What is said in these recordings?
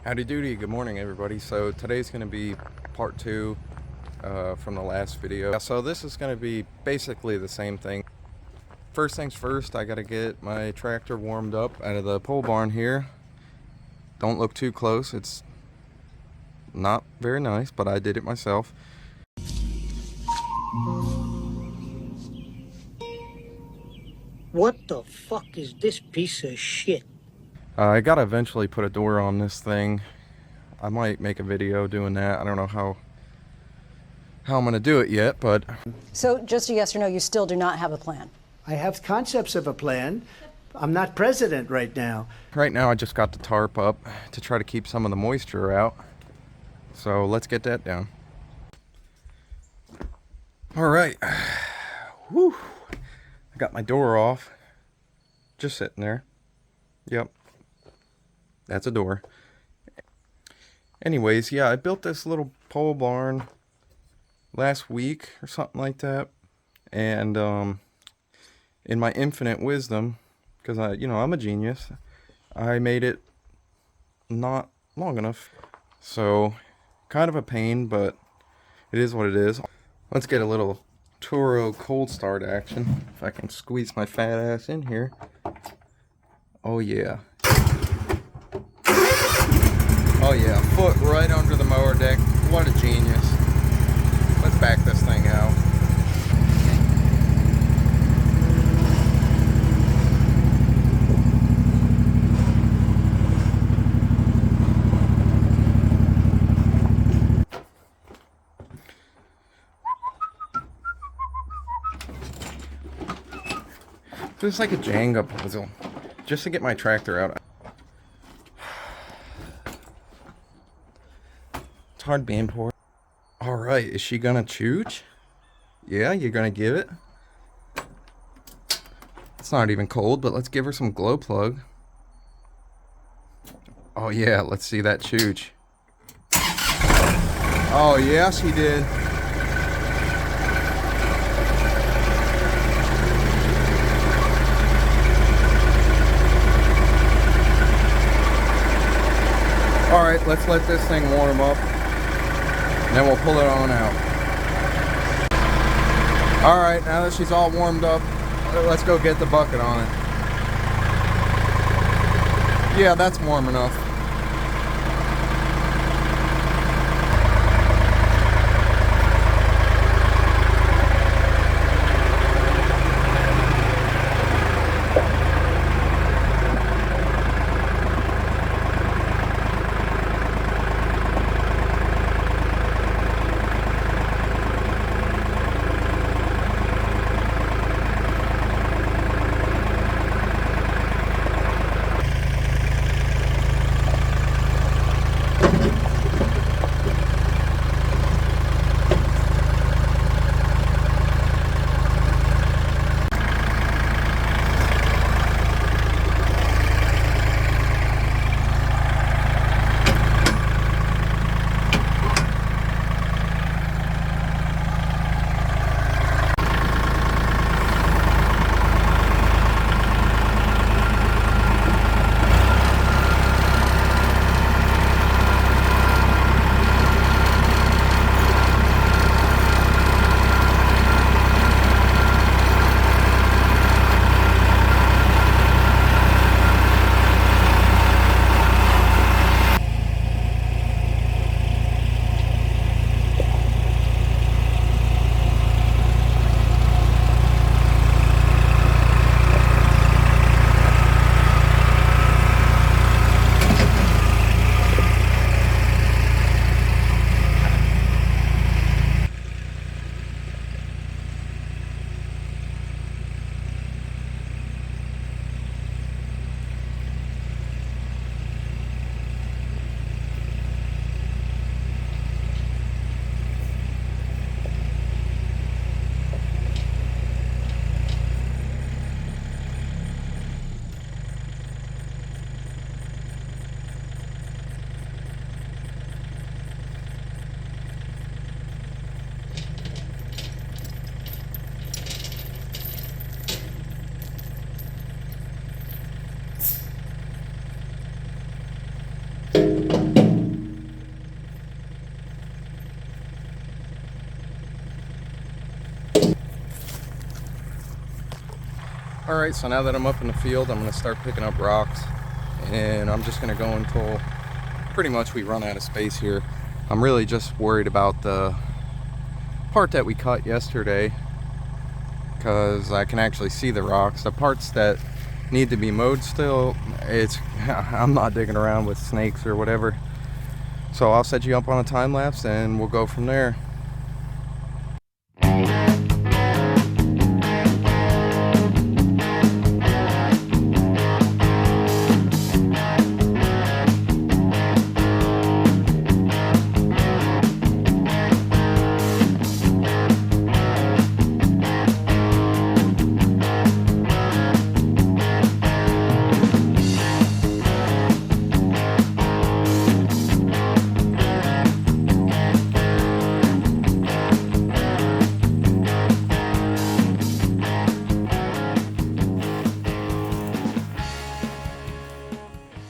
Howdy doody, good morning everybody. So today's going to be part 2 from the last video. So this is going to be basically the same thing. First things first, I got to get my tractor warmed up out of the pole barn here. Don't look too close, it's not very nice, but I did it myself. What the fuck is this piece of shit? I got to eventually put a door on this thing. I might make a video doing that. I don't know how I'm going to do it yet, but... So just a yes or no, you still do not have a plan? I have concepts of a plan. I'm not president right now. Right now I just got the tarp up to try to keep some of the moisture out. So let's get that down. Alright. Whew. I got my door off. Just sitting there. Yep. That's a door. Anyways, yeah, I built this little pole barn last week or something like that. And in my infinite wisdom, because I'm a genius, I made it not long enough. So kind of a pain, but it is what it is. Let's get a little Toro cold start action. If I can squeeze my fat ass in here. Oh yeah. Oh yeah, foot right under the mower deck. What a genius. Let's back this thing out. Just like a Jenga puzzle, just to get my tractor out. It's hard being poor. Alright, is she gonna chooch? Yeah, you're gonna give it? It's not even cold, but let's give her some glow plug. Oh yeah, let's see that chooch. Oh yes, he did. Alright, let's let this thing warm up. And then we'll pull it on out. Alright, now that she's all warmed up, let's go get the bucket on it. Yeah, that's warm enough. Alright, so now that I'm up in the field, I'm going to start picking up rocks. And I'm just going to go until pretty much we run out of space here. I'm really just worried about the part that we cut yesterday, because I can actually see the rocks. The parts that need to be mowed still, I'm not digging around with snakes or whatever. So I'll set you up on a time lapse and we'll go from there.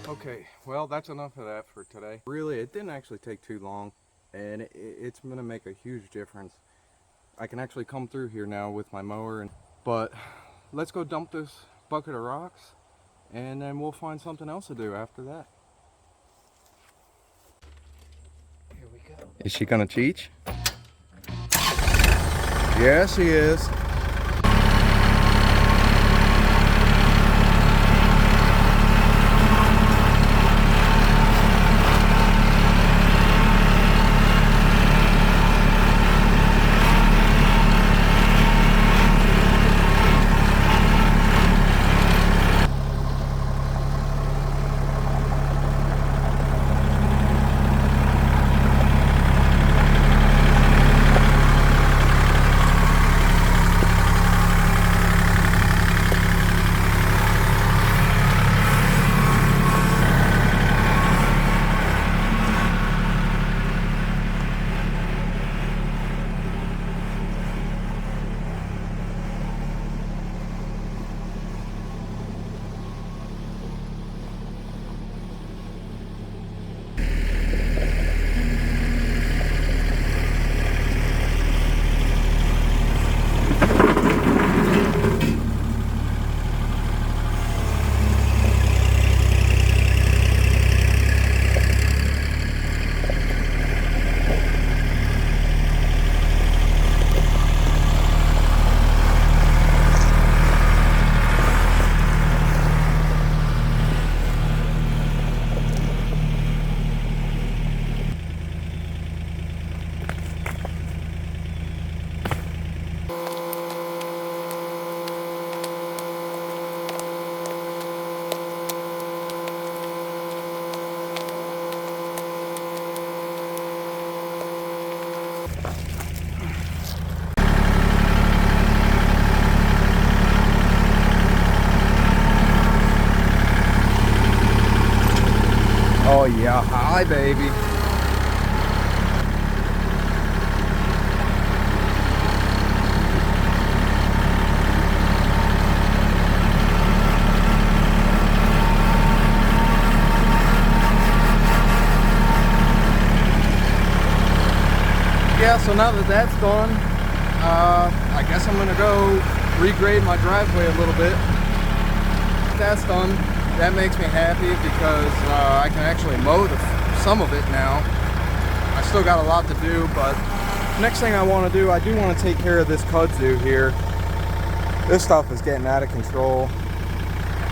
Okay, well, that's enough of that for today. Really, it didn't actually take too long, and it's gonna make a huge difference. I can actually come through here now with my mower, but let's go dump this bucket of rocks, and then we'll find something else to do after that. Here we go. Is she gonna teach? Yeah, she is. Oh yeah, hi baby. Yeah, so now that that's done, I guess I'm gonna go regrade my driveway a little bit. That's done. That makes me happy because I can actually mow some of it now. I still got a lot to do, but next thing I want to do, I do want to take care of this kudzu here. This stuff is getting out of control,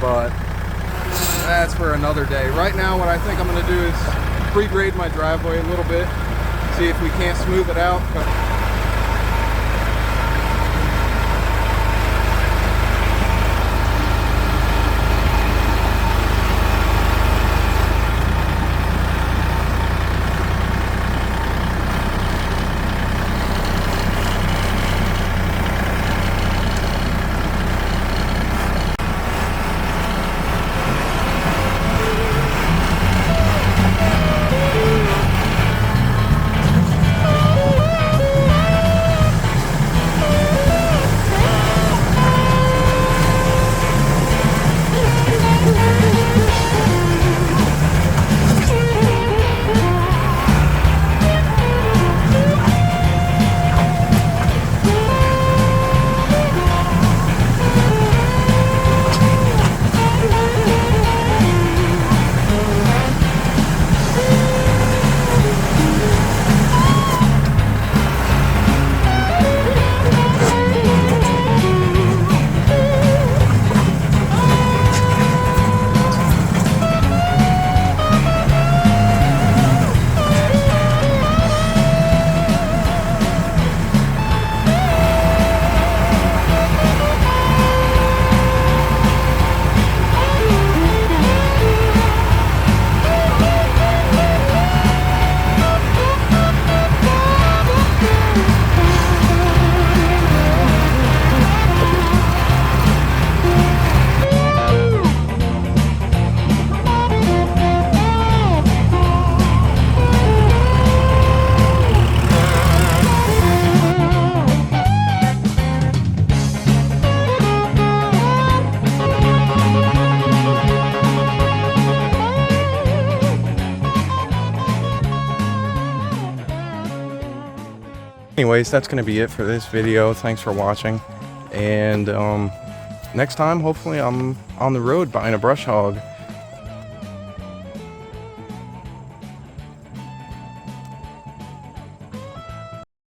but that's for another day. Right now, what I think I'm going to do is regrade my driveway a little bit, see if we can't smooth it out. Anyways, that's gonna be it for this video. Thanks for watching, and next time hopefully I'm on the road buying a brush hog.